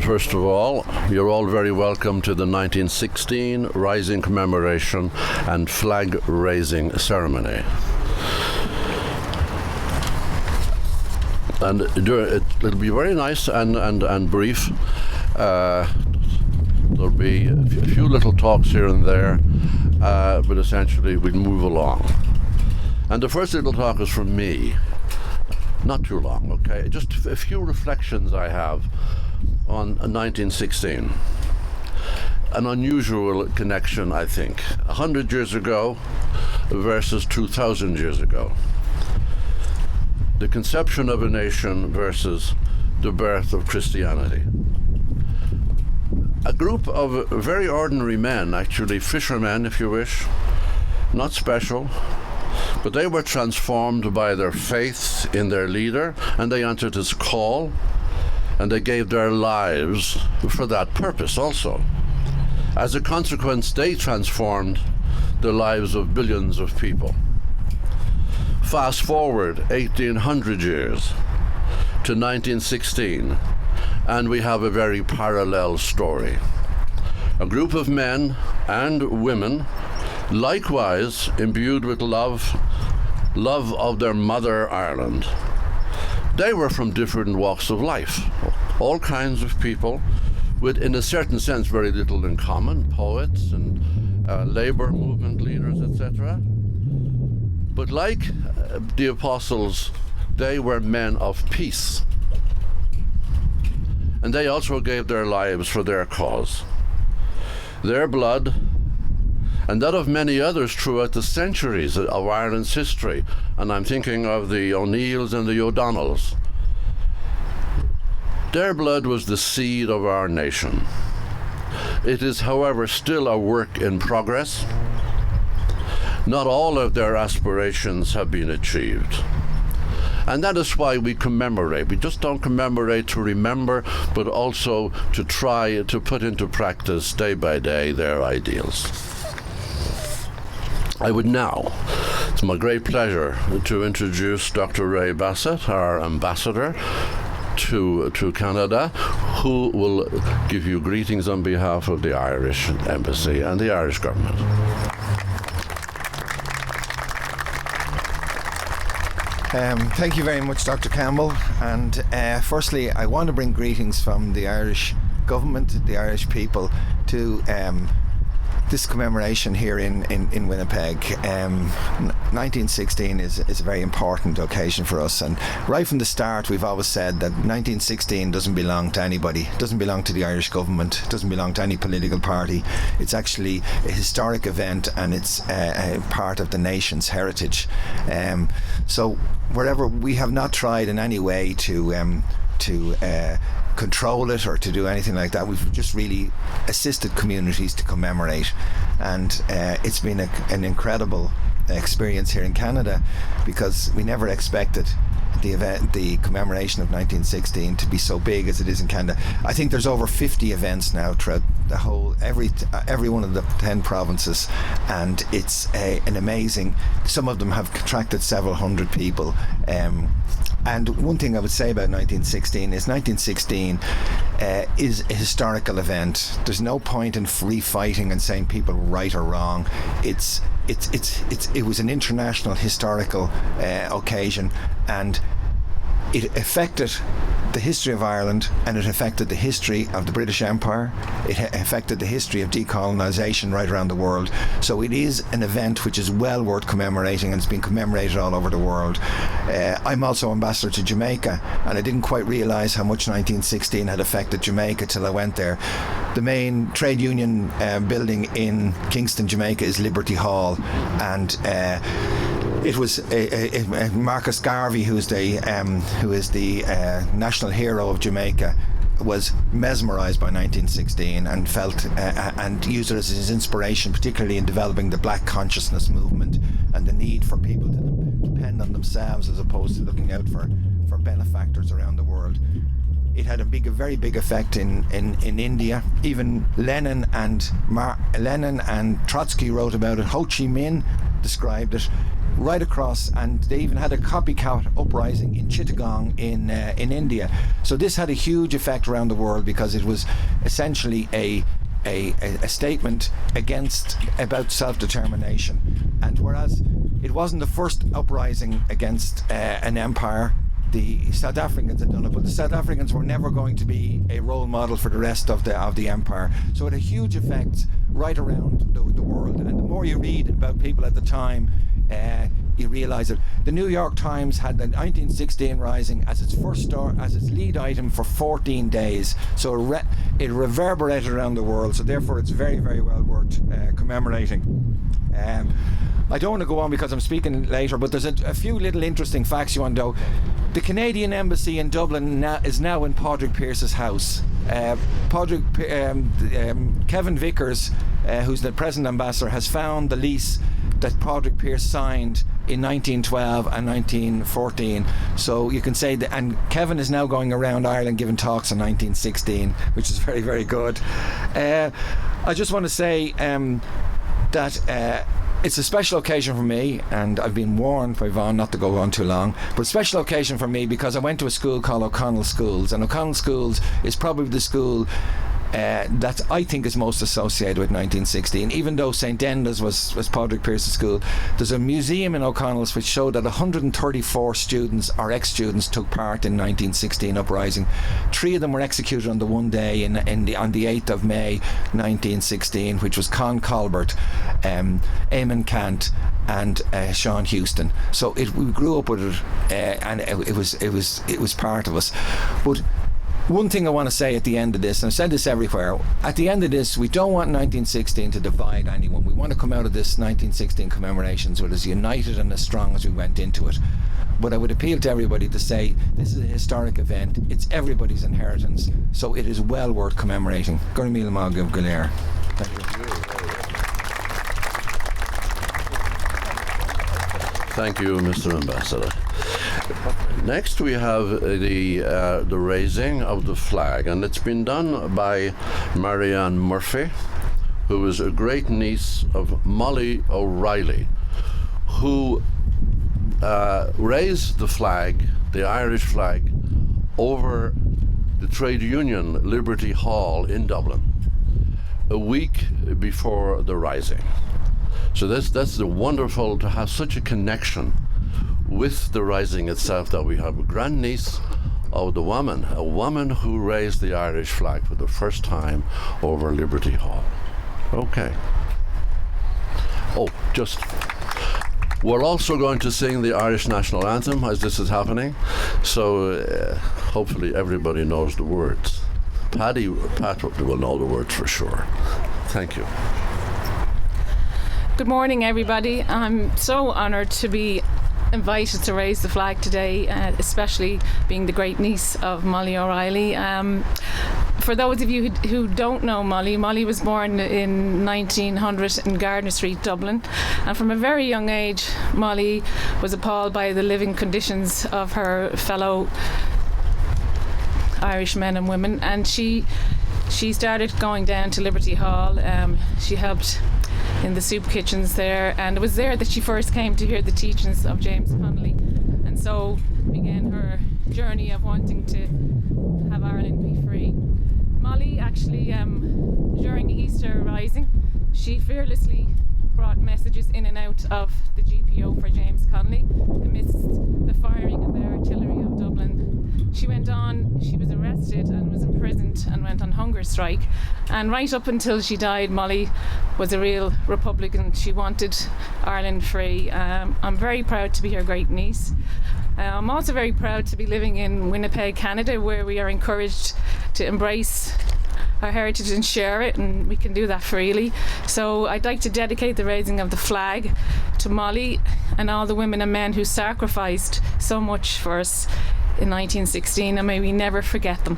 First of all, you're all very welcome to the 1916 Rising Commemoration and Flag Raising Ceremony. And it'll be very nice and brief. There'll be a few little talks here and there, but essentially we'll move along. And the first little talk is from me. Not too long, okay? Just a few reflections I have on 1916. An unusual connection, I think. 100 years ago versus 2,000 years ago. The conception of a nation versus the birth of Christianity. A group of very ordinary men, actually fishermen if you wish, not special, but they were transformed by their faith in their leader, and they answered his call, and they gave their lives for that purpose also. As a consequence, they transformed the lives of billions of people. Fast forward 1800 years to 1916, and we have a very parallel story. A group of men and women, likewise imbued with love of their mother Ireland. They were from different walks of life, all kinds of people with, in a certain sense, very little in common, poets and labor movement leaders, etc. But like the apostles, they were men of peace. And they also gave their lives for their cause. Their blood, and that of many others throughout the centuries of Ireland's history, and I'm thinking of the O'Neills and the O'Donnells, their blood was the seed of our nation. It is, however, still a work in progress. Not all of their aspirations have been achieved. And that is why we commemorate. We just don't commemorate to remember, but also to try to put into practice day by day their ideals. I would now, it's my great pleasure to introduce Dr. Ray Bassett, our ambassador to Canada, who will give you greetings on behalf of the Irish Embassy and the Irish government. Thank you very much, Dr. Campbell. And firstly, I want to bring greetings from the Irish government, the Irish people, to this commemoration here in Winnipeg. 1916 is a very important occasion for us, and right from the start we've always said that 1916 doesn't belong to anybody, doesn't belong to the Irish government, doesn't belong to any political party. It's actually a historic event, and it's a part of the nation's heritage. So wherever we have not tried in any way to control it or to do anything like that, we've just really assisted communities to commemorate, and it's been an incredible experience here in Canada, because we never expected the commemoration of 1916 to be so big as it is in Canada. I think there's over 50 events now throughout the whole, every one of the 10 provinces, and it's an amazing, some of them have attracted several hundred people. And one thing I would say about 1916 is 1916 is a historical event. There's no point in free fighting and saying people were right or wrong. It was an international historical occasion, and it affected the history of Ireland, and it affected the history of the British Empire. It affected the history of decolonisation right around the world. So it is an event which is well worth commemorating, and it's been commemorated all over the world. I'm also ambassador to Jamaica, and I didn't quite realise how much 1916 had affected Jamaica till I went there. The main trade union building in Kingston, Jamaica is Liberty Hall, and it was Marcus Garvey, who is the national hero of Jamaica, was mesmerised by 1916 and felt and used it as his inspiration, particularly in developing the Black consciousness movement and the need for people to depend on themselves as opposed to looking out for benefactors around the world. It had a very big effect in India. Even Lenin and Trotsky wrote about it. Ho Chi Minh, described it, right across, and they even had a copycat uprising in Chittagong in India. So this had a huge effect around the world because it was essentially a statement about self-determination. And whereas it wasn't the first uprising against an empire, the South Africans had done it, but the South Africans were never going to be a role model for the rest of the empire. So it had huge effects right around the world. And the more you read about people at the time, you realise that the New York Times had the 1916 Rising as its lead item for 14 days. So it reverberated around the world. So therefore, it's very, very well worth commemorating. I don't want to go on because I'm speaking later, but there's a few little interesting facts you want to know. The Canadian Embassy in Dublin is now in Padraig Pearse's house. Kevin Vickers, who's the present ambassador, has found the lease that Padraig Pearse signed in 1912 and 1914. So you can say that, and Kevin is now going around Ireland giving talks in 1916, which is very, very good. I just want to say that it's a special occasion for me, and I've been warned by Vaughan not to go on too long, but a special occasion for me because I went to a school called O'Connell Schools, and O'Connell Schools is probably the school that I think is most associated with 1916. Even though St. Denda's was Padraig Pearse's school, there's a museum in O'Connell's which showed that 134 students or ex-students took part in 1916 uprising. 3 of them were executed on the one day on the 8th of May 1916, which was Con Colbert, Eamon Cant and Sean Houston. So we grew up with it, and it was part of us. But one thing I want to say at the end of this, and I've said this everywhere, at the end of this, we don't want 1916 to divide anyone. We want to come out of this 1916 commemorations with as united and as strong as we went into it. But I would appeal to everybody to say this is a historic event. It's everybody's inheritance, so it is well worth commemorating. Gur míle maith go léir. Thank you. Thank you, Mr. Ambassador. Next we have the raising of the flag, and it's been done by Marianne Murphy, who is a great niece of Molly O'Reilly, who raised the flag, the Irish flag, over the trade union Liberty Hall in Dublin a week before the rising. So that's the wonderful to have such a connection with the rising itself, that we have a grandniece of a woman who raised the Irish flag for the first time over Liberty Hall. Okay. We're also going to sing the Irish national anthem as this is happening, so hopefully everybody knows the words. Pat will know the words for sure. Thank you. Good morning, everybody. I'm so honoured to be invited to raise the flag today, especially being the great niece of Molly O'Reilly. For those of you who don't know Molly was born in 1900 in Gardner Street, Dublin, and from a very young age Molly was appalled by the living conditions of her fellow Irish men and women, and she started going down to Liberty Hall. She helped in the soup kitchens there, and it was there that she first came to hear the teachings of James Connolly, and so began her journey of wanting to have Ireland be free. Molly actually, during Easter Rising, she fearlessly brought messages in and out of the GPO for James Connolly amidst the firing of the artillery of Dublin. She went on, she was arrested and was imprisoned and went on hunger strike, and right up until she died, Molly was a real Republican. She wanted Ireland free. I'm very proud to be her great niece. I'm also very proud to be living in Winnipeg, Canada, where we are encouraged to embrace our heritage and share it, and we can do that freely. So I'd like to dedicate the raising of the flag to Molly and all the women and men who sacrificed so much for us in 1916, and may we never forget them.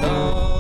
Oh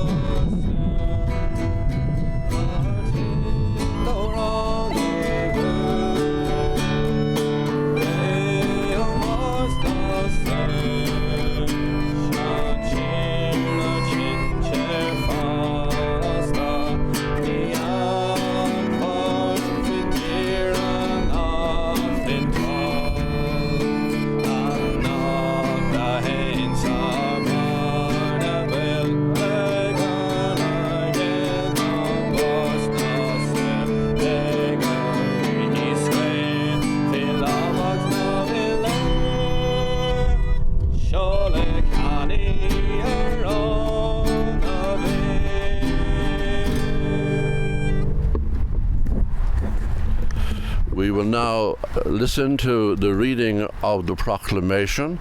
now listen to the reading of the proclamation,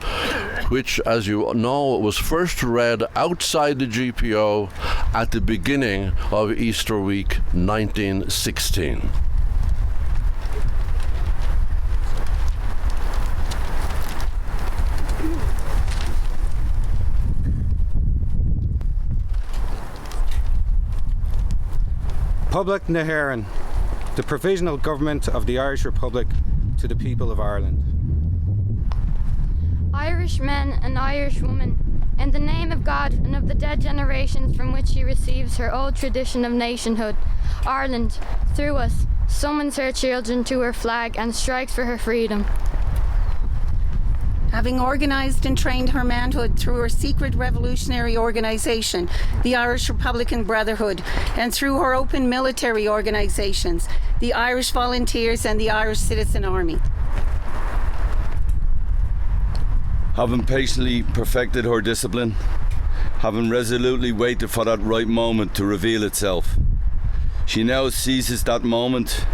which, as you know, was first read outside the GPO at the beginning of Easter week 1916. Public na hÉireann, the Provisional Government of the Irish Republic to the people of Ireland. Irish men and Irish women, in the name of God and of the dead generations from which she receives her old tradition of nationhood, Ireland, through us, summons her children to her flag and strikes for her freedom. Having organised and trained her manhood through her secret revolutionary organisation, the Irish Republican Brotherhood, and through her open military organisations, the Irish Volunteers and the Irish Citizen Army. Having patiently perfected her discipline, having resolutely waited for that right moment to reveal itself, she now seizes that moment,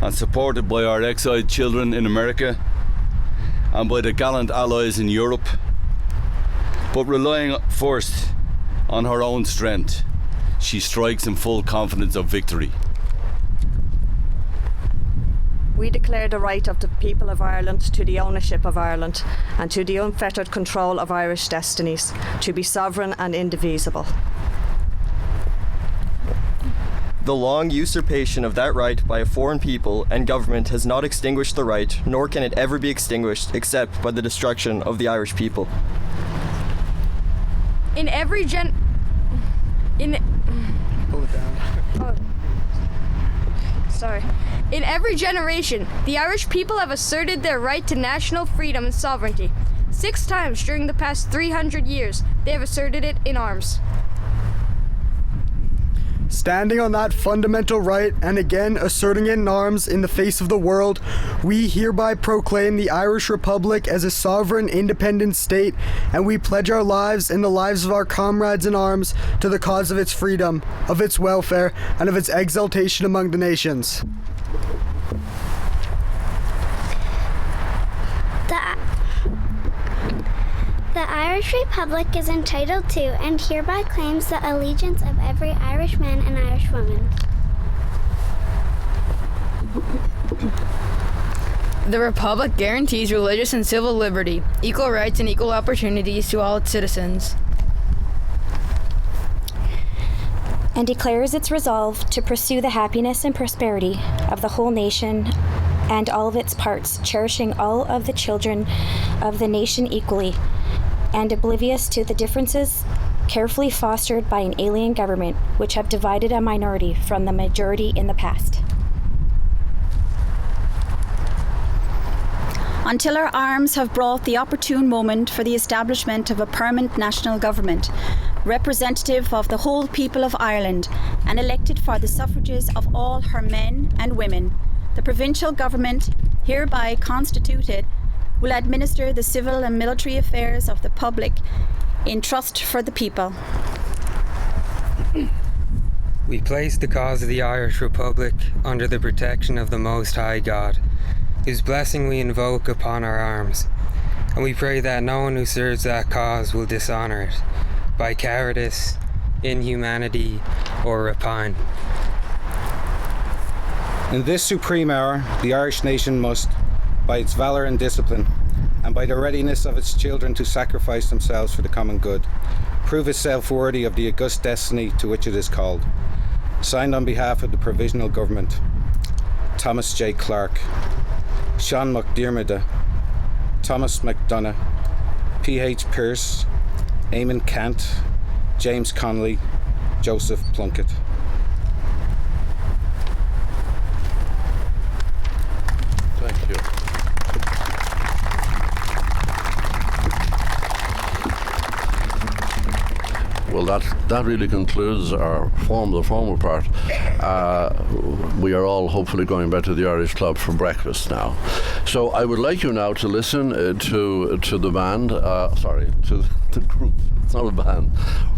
and supported by our exiled children in America and by the gallant allies in Europe, but relying first on her own strength, she strikes in full confidence of victory. We declare the right of the people of Ireland to the ownership of Ireland and to the unfettered control of Irish destinies, to be sovereign and indivisible. The long usurpation of that right by a foreign people and government has not extinguished the right, nor can it ever be extinguished except by the destruction of the Irish people. In every In every generation, the Irish people have asserted their right to national freedom and sovereignty. 6 times during the past 300 years, they have asserted it in arms. Standing on that fundamental right and again asserting it in arms in the face of the world, we hereby proclaim the Irish Republic as a sovereign, independent state, and we pledge our lives and the lives of our comrades in arms to the cause of its freedom, of its welfare, and of its exaltation among the nations. The Irish Republic is entitled to and hereby claims the allegiance of every Irish man and Irish woman. The Republic guarantees religious and civil liberty, equal rights and equal opportunities to all its citizens. And declares its resolve to pursue the happiness and prosperity of the whole nation and all of its parts, cherishing all of the children of the nation equally, and oblivious to the differences carefully fostered by an alien government which have divided a minority from the majority in the past. Until our arms have brought the opportune moment for the establishment of a permanent national government, representative of the whole people of Ireland and elected for the suffrages of all her men and women, the provincial government, hereby constituted, will administer the civil and military affairs of the public in trust for the people. We place the cause of the Irish Republic under the protection of the Most High God, whose blessing we invoke upon our arms, and we pray that no one who serves that cause will dishonour it by cowardice, inhumanity, or rapine. In this supreme hour, the Irish nation must, by its valour and discipline, and by the readiness of its children to sacrifice themselves for the common good, prove itself worthy of the august destiny to which it is called. Signed on behalf of the Provisional Government, Thomas J. Clark, Sean McDermott, Thomas McDonough, P.H. Pearce, Eamon Cant, James Connolly, Joseph Plunkett. Thank you. Well, that really concludes our the formal part. We are all hopefully going back to the Irish Club for breakfast now. So I would like you now to listen to the band. To the group. It's not a band.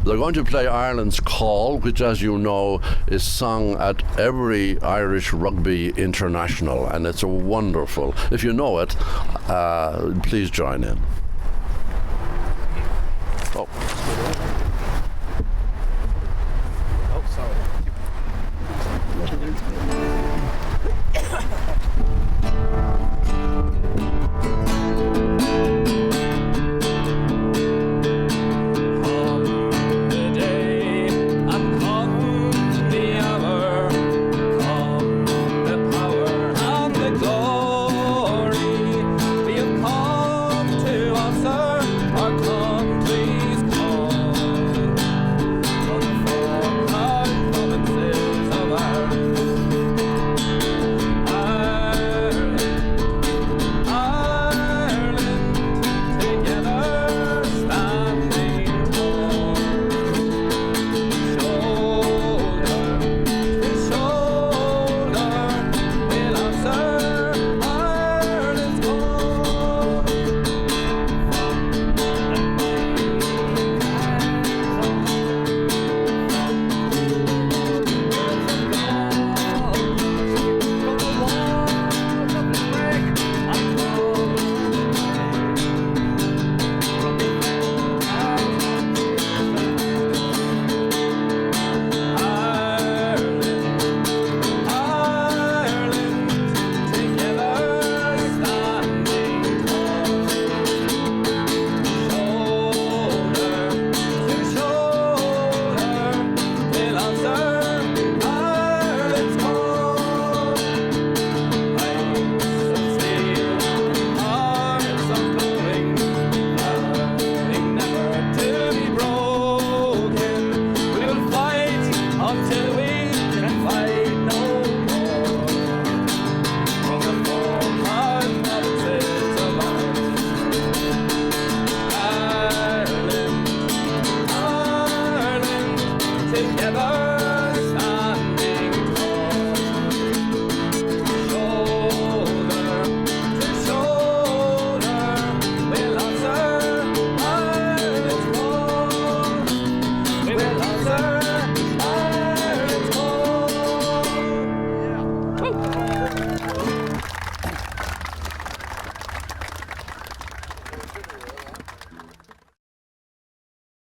They're going to play Ireland's Call, which, as you know, is sung at every Irish Rugby International, and it's a wonderful. If you know it, please join in. Oh. Oh, sorry.